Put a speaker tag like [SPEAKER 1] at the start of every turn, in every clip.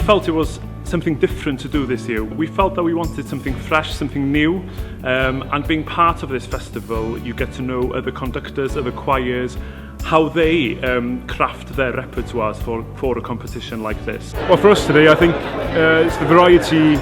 [SPEAKER 1] felt it was something different to do this year. We felt that we wanted something fresh, something new, and being part of this festival, you get to know other conductors, other choirs, how they craft their repertoires for a competition like this.
[SPEAKER 2] Well, for us today, I think it's the variety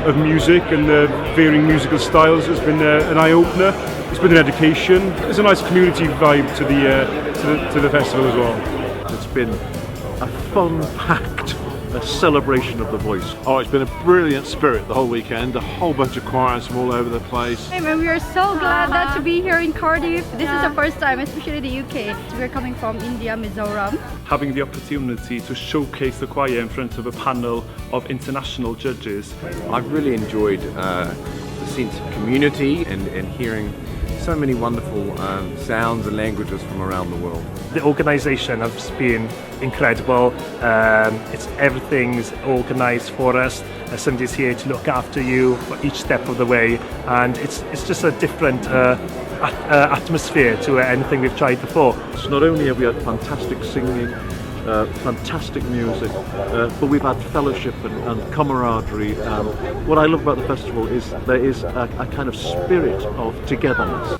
[SPEAKER 2] of music and the varying musical styles has been an eye-opener. It's been an education. There's a nice community vibe to the festival as well.
[SPEAKER 3] It's been a fun-packed celebration of the voice. Oh, it's been a brilliant spirit the whole weekend. A whole bunch of choirs from all over the place.
[SPEAKER 4] And we are so glad that to be here in Cardiff. This is the first time, especially the UK. We're coming from India, Mizoram.
[SPEAKER 1] Having the opportunity to showcase the choir in front of a panel of international judges.
[SPEAKER 5] I've really enjoyed the sense of community and hearing so many wonderful sounds and languages from around the world.
[SPEAKER 6] The organisation has been incredible. Everything's organised for us. Somebody's here to look after you for each step of the way, and it's just a different atmosphere to anything we've tried before.
[SPEAKER 3] So not only have we had fantastic singing, fantastic music, but we've had fellowship and camaraderie. What I love about the festival is there is a kind of spirit of togetherness.